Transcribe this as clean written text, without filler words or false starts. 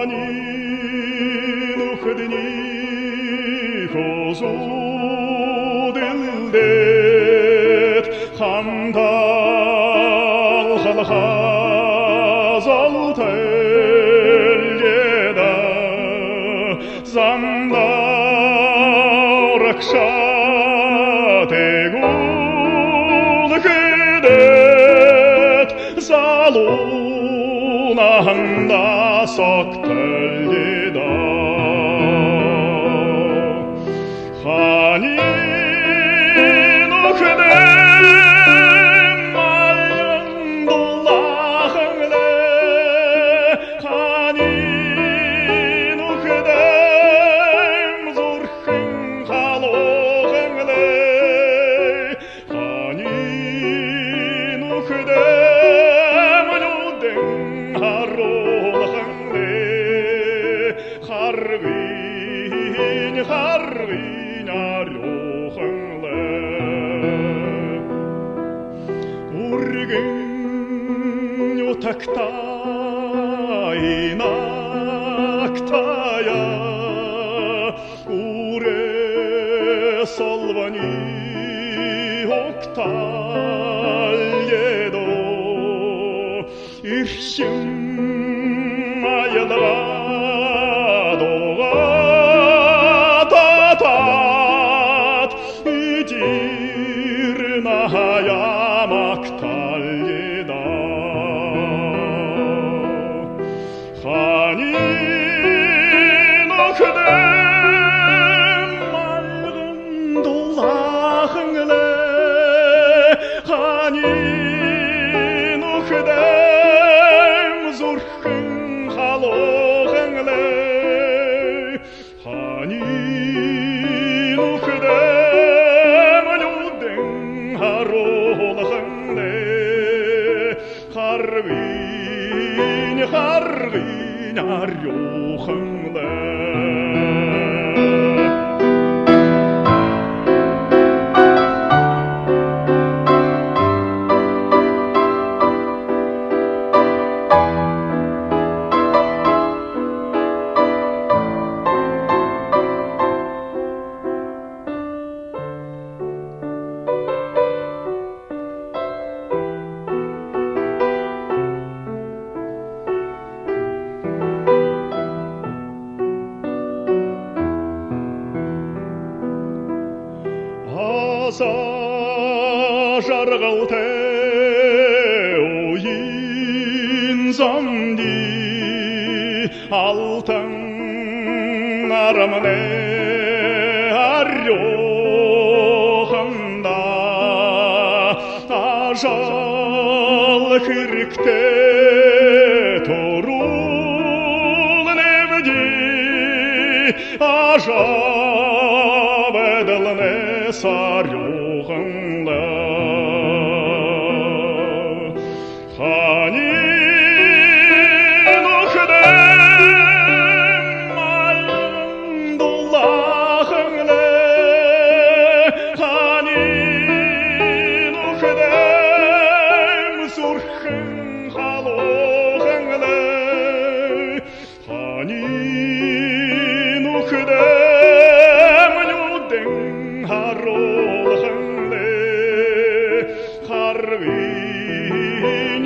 hani nuhdni huzu dildet hamdal halhazal teljeda zamdar akşategul kedet zalunahında soktellida hani nuhdem ayındullahınle hani nuhdem zurhın halohınle hani nuhdem nuden harolahınle harvin harvin aryohınle urgin yotakta inaktaya ure salvani oktaljedo irşim ayalava tatat itirnaya maktaljeda hani nuhdem algındullahınle hani nuhdem zurhın halohınle hani nuhdem nuden harolahınle harvin harvin aryohınle жаргалте ойын замди алтын арамне арёхында ажал киркте торул невди ажал бедалне сарёхында hani nuhdem ayındullahınle hani nuhdem zurhın halohınle hani nuhdem nuden harolahınle harvin